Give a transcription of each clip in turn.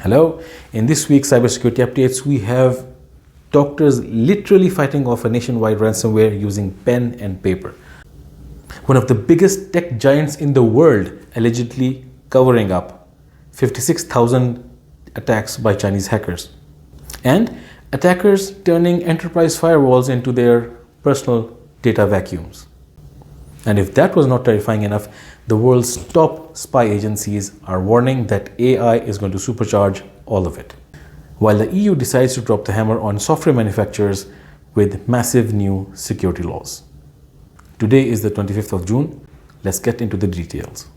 Hello, in this week's cybersecurity updates, we have doctors literally fighting off a nationwide ransomware using pen and paper. One of the biggest tech giants in the world allegedly covering up 56,000 attacks by Chinese hackers. And attackers turning enterprise firewalls into their personal data vacuums. And if that was not terrifying enough, the world's top spy agencies are warning that AI is going to supercharge all of it. While the EU decides to drop the hammer on software manufacturers with massive new security laws. Today is the 25th of June. Let's get into the details.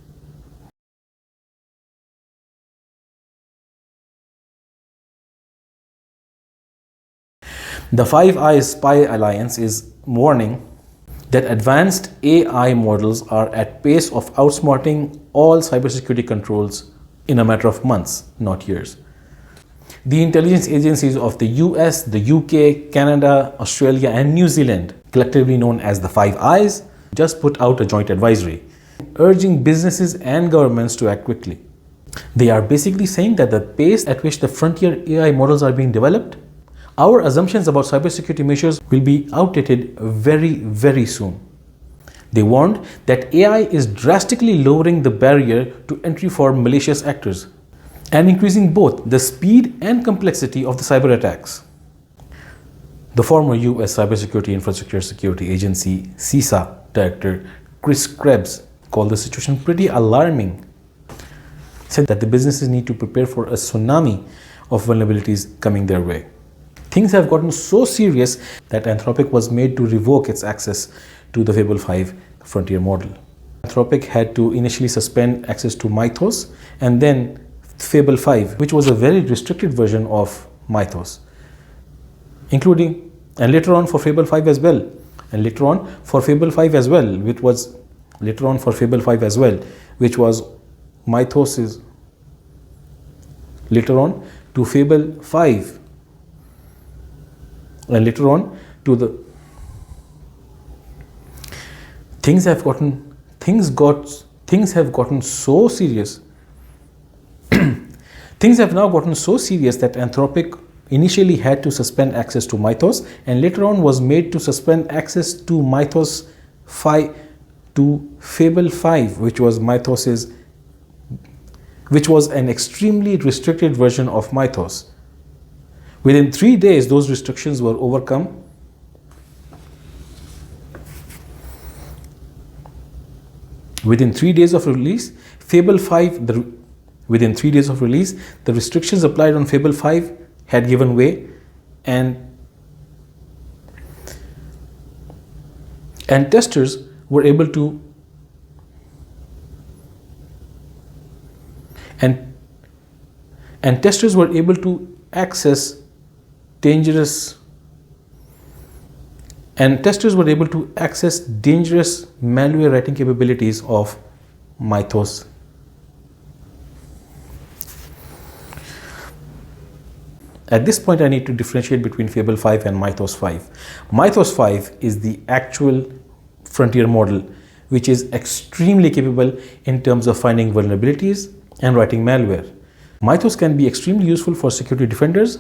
The FiveEyes Spy Alliance is warning that advanced AI models are at pace of outsmarting all cybersecurity controls in a matter of months, not years. The intelligence agencies of the US, the UK, Canada, Australia, and New Zealand, collectively known as the Five Eyes, just put out a joint advisory urging businesses and governments to act quickly. They are basically saying that the pace at which the frontier AI models are being developed, our assumptions about cybersecurity measures will be outdated very soon. They warned that AI is drastically lowering the barrier to entry for malicious actors and increasing both the speed and complexity of the cyber attacks. The former US Cybersecurity Infrastructure Security Agency CISA Director Chris Krebs called the situation pretty alarming. Said that the businesses need to prepare for a tsunami of vulnerabilities coming their way. Things have gotten so serious that Anthropic was made to revoke its access to the Fable 5 frontier model. Anthropic had to initially suspend access to Mythos and then Fable 5, which was a very restricted version of Mythos, including, and later on for Fable 5 as well, and later on for Fable 5 as well, which was Mythos is later on to Fable 5. And later on to the things have gotten so serious. Things have now gotten so serious that Anthropic initially had to suspend access to Mythos and later on was made to suspend access to Mythos 5 to Fable 5, which was an extremely restricted version of Mythos. Within 3 days, those restrictions were overcome. Within 3 days of release, the restrictions applied on Fable 5 had given way, and testers were able to access dangerous malware writing capabilities of Mythos. At this point, I need to differentiate between Fable 5 and Mythos 5. Mythos 5 is the actual frontier model, which is extremely capable in terms of finding vulnerabilities and writing malware. Mythos can be extremely useful for security defenders,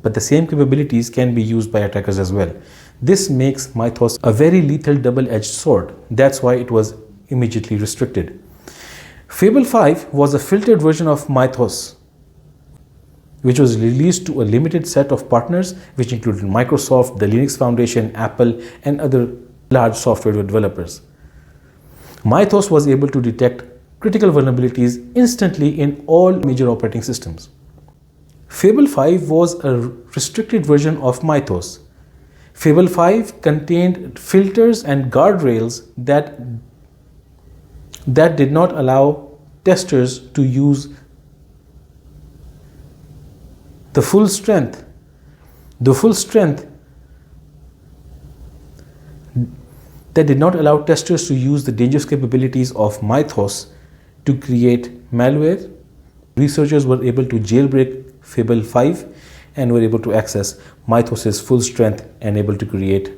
but the same capabilities can be used by attackers as well. This makes Mythos a very lethal double-edged sword. That's why it was immediately restricted. Fable 5 was a filtered version of Mythos, which was released to a limited set of partners, which included Microsoft, the Linux Foundation, Apple, and other large software developers. Mythos was able to detect critical vulnerabilities instantly in all major operating systems. Fable 5 was a restricted version of Mythos. Fable 5 contained filters and guardrails that did not allow testers to use the full strength that did not allow testers to use the dangerous capabilities of Mythos to create malware. Researchers were able to jailbreak Fable 5 and were able to access Mythos's full strength and able to create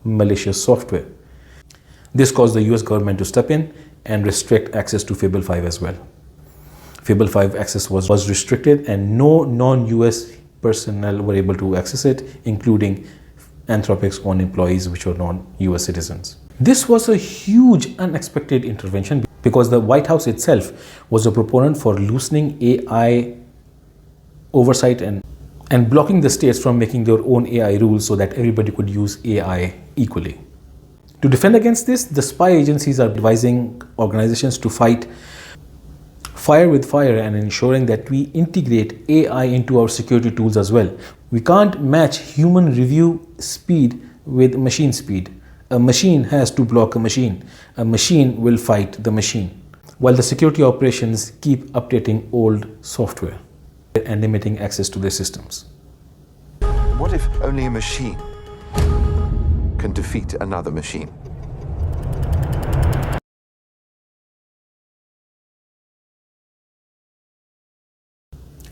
malicious software. This caused the US government to step in and restrict access to Fable 5 as well. Fable5 access was restricted and no non-US personnel were able to access it, including Anthropic's own employees, which were non-US citizens. This was a huge unexpected intervention because the White House itself was a proponent for loosening AI oversight and blocking the states from making their own AI rules so that everybody could use AI equally. To defend against this, the spy agencies are advising organizations to fight fire with fire and ensuring that we integrate AI into our security tools as well. We can't match human review speed with machine speed. A machine has to block a machine. A machine will fight the machine, while the security operations keep updating old software and limiting access to their systems. What if only a machine can defeat another machine?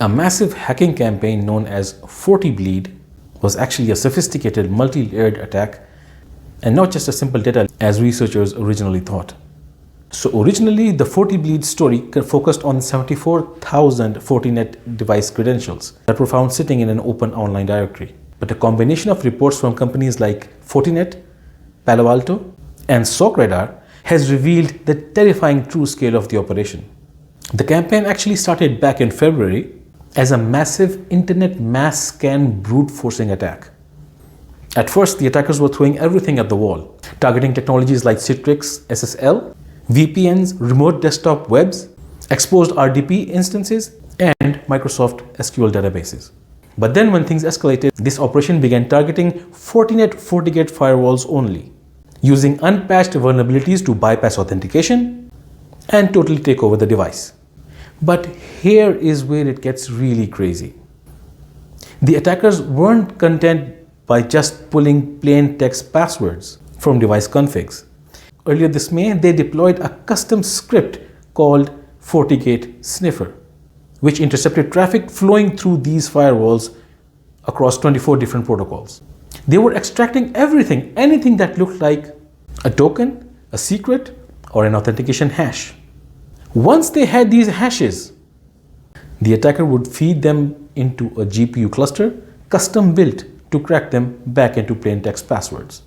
A massive hacking campaign known as Fortigate was actually a sophisticated multi-layered attack and not just a simple data as researchers originally thought. So originally the Fortigate story focused on 74,000 Fortinet device credentials that were found sitting in an open online directory. But a combination of reports from companies like Fortinet, Palo Alto, and SOCRadar has revealed the terrifying true scale of the operation. The campaign actually started back in February as a massive internet mass scan brute forcing attack. At first, the attackers were throwing everything at the wall, targeting technologies like Citrix SSL, VPNs, remote desktop webs, exposed RDP instances, and Microsoft SQL databases. But then when things escalated, this operation began targeting Fortinet FortiGate firewalls only, using unpatched vulnerabilities to bypass authentication and totally take over the device. But here is where it gets really crazy. The attackers weren't content by just pulling plain text passwords from device configs. Earlier this May, they deployed a custom script called Fortigate Sniffer, which intercepted traffic flowing through these firewalls across 24 different protocols. They were extracting everything, anything that looked like a token, a secret, or an authentication hash. Once they had these hashes, the attacker would feed them into a GPU cluster, custom built to crack them back into plain text passwords.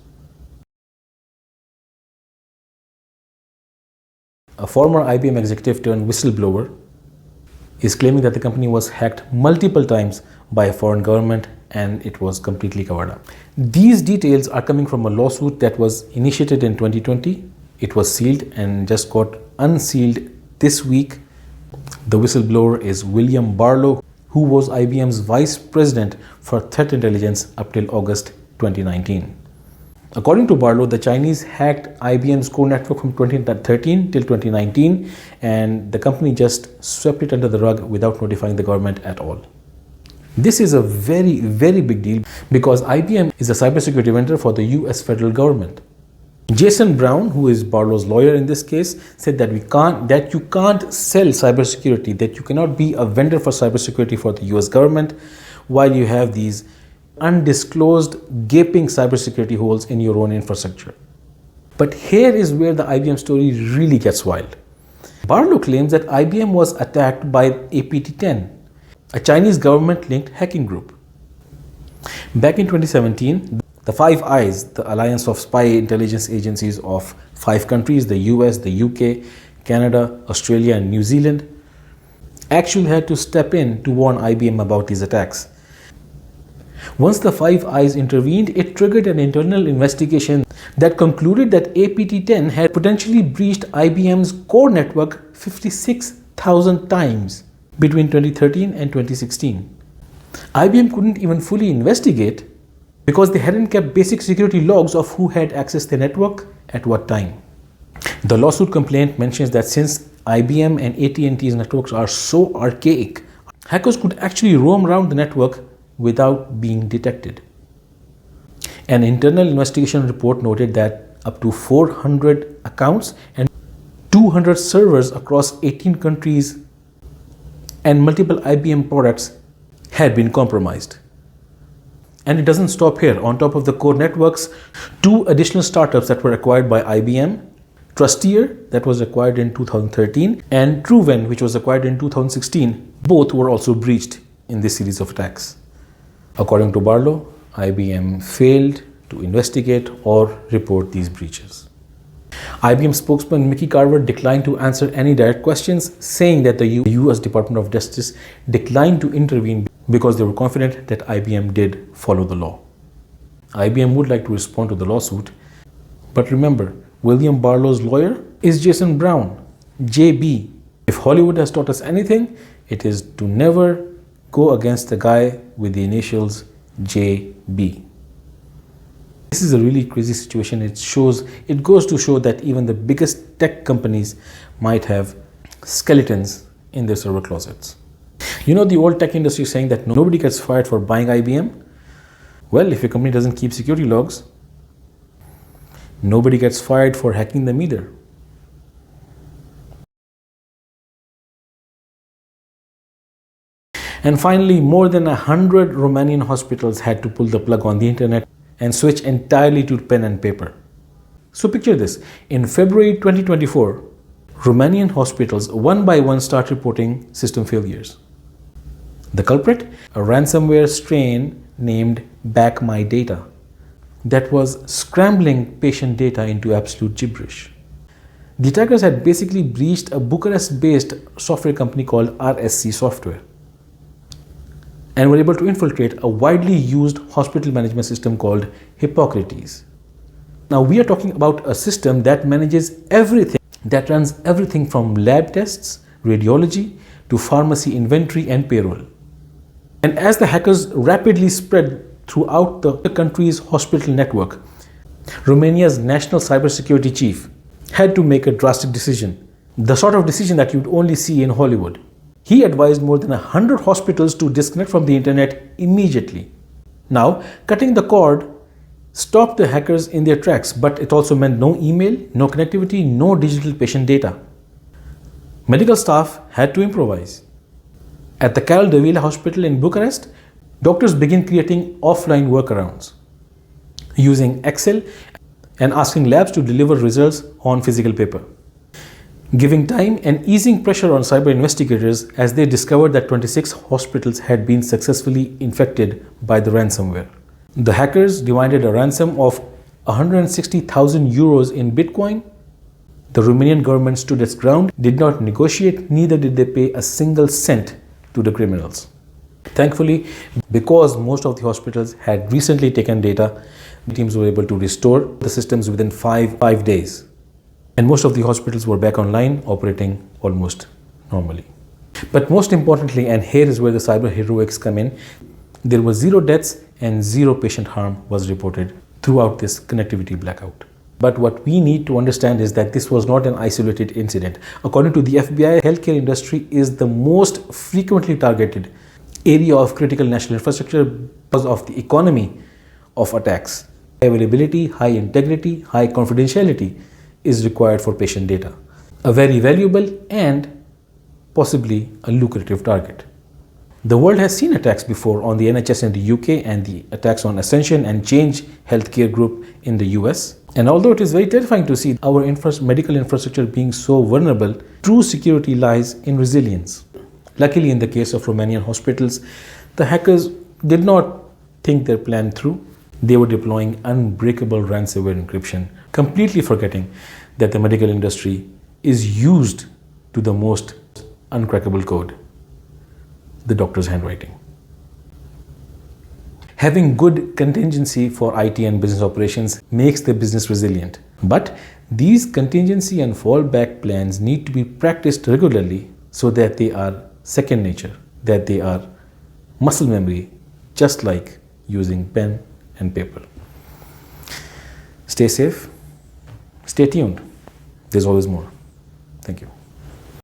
A former IBM executive turned whistleblower is claiming that the company was hacked multiple times by a foreign government and it was completely covered up. These details are coming from a lawsuit that was initiated in 2020. It was sealed and just got unsealed this week. The whistleblower is William Barlow, who was IBM's vice president for threat intelligence up till August 2019. According to Barlow, the Chinese hacked IBM's core network from 2013 till 2019, and the company just swept it under the rug without notifying the government at all. This is a very, very big deal because IBM is a cybersecurity vendor for the US federal government. Jason Brown, who is Barlow's lawyer in this case, said that you can't sell cybersecurity, that you cannot be a vendor for cybersecurity for the US government while you have these undisclosed gaping cybersecurity holes in your own infrastructure. But here is where the IBM story really gets wild. Barlow claims that IBM was attacked by APT10, a Chinese government-linked hacking group. Back in 2017, the FiveEyes, the alliance of spy intelligence agencies of 5 countries, the US, the UK, Canada, Australia, and New Zealand, actually had to step in to warn IBM about these attacks. Once the FiveEyes intervened, it triggered an internal investigation that concluded that APT10 had potentially breached IBM's core network 56,000 times between 2013 and 2016. IBM couldn't even fully investigate because they hadn't kept basic security logs of who had accessed the network at what time. The lawsuit complaint mentions that since IBM and AT&T's networks are so archaic, hackers could actually roam around the network without being detected. An internal investigation report noted that up to 400 accounts and 200 servers across 18 countries and multiple IBM products had been compromised. And it doesn't stop here. On top of the core networks, 2 additional startups that were acquired by IBM Trustier, that was acquired in 2013, and Truven, which was acquired in 2016, both were also breached in this series of attacks. According to Barlow, IBM failed to investigate or report these breaches. IBM spokesman Mickey Carver declined to answer any direct questions, saying that the US Department of Justice declined to intervene because they were confident that IBM did follow the law. IBM would like to respond to the lawsuit, but remember, William Barlow's lawyer is Jason Brown, JB. If Hollywood has taught us anything, it is to never go against the guy with the initials JB. This is a really crazy situation. It goes to show that even the biggest tech companies might have skeletons in their server closets. You know, the old tech industry is saying that nobody gets fired for buying IBM. Well, if your company doesn't keep security logs, nobody gets fired for hacking them either. And finally, more than 100 Romanian hospitals had to pull the plug on the internet and switch entirely to pen and paper. So picture this. In February 2024, Romanian hospitals one by one start reporting system failures. The culprit? A ransomware strain named Back My Data that was scrambling patient data into absolute gibberish. The attackers had basically breached a Bucharest-based software company called RSC Software and were able to infiltrate a widely used hospital management system called Hippocrates. Now we are talking about a system that manages everything, that runs everything from lab tests, radiology, to pharmacy inventory and payroll. And as the hackers rapidly spread throughout the country's hospital network, Romania's national cybersecurity chief had to make a drastic decision, the sort of decision that you'd only see in Hollywood. He advised more than 100 hospitals to disconnect from the internet immediately. Now, cutting the cord stopped the hackers in their tracks, but it also meant no email, no connectivity, no digital patient data. Medical staff had to improvise. At the Carol de Vila Hospital in Bucharest, doctors began creating offline workarounds using Excel and asking labs to deliver results on physical paper, giving time and easing pressure on cyber investigators as they discovered that 26 hospitals had been successfully infected by the ransomware. The hackers demanded a ransom of 160,000 euros in Bitcoin. The Romanian government stood its ground, did not negotiate, neither did they pay a single cent to the criminals. Thankfully, because most of the hospitals had recently taken data, teams were able to restore the systems within five days. And most of the hospitals were back online, operating almost normally. But most importantly, and here is where the cyber heroics come in, there were 0 deaths and 0 patient harm was reported throughout this connectivity blackout. But what we need to understand is that this was not an isolated incident. According to the FBI, healthcare industry is the most frequently targeted area of critical national infrastructure because of the economy of attacks. High availability, high integrity, high confidentiality is required for patient data. A very valuable and possibly a lucrative target. The world has seen attacks before on the NHS in the UK and the attacks on Ascension and Change Healthcare Group in the US. And although it is very terrifying to see our medical infrastructure being so vulnerable, true security lies in resilience. Luckily, in the case of Romanian hospitals, the hackers did not think their plan through. They were deploying unbreakable ransomware encryption, completely forgetting that the medical industry is used to the most uncrackable code, the doctor's handwriting. Having good contingency for IT and business operations makes the business resilient. But these contingency and fallback plans need to be practiced regularly so that they are second nature, that they are muscle memory, just like using pen and paper. Stay safe, stay tuned. There's always more. Thank you.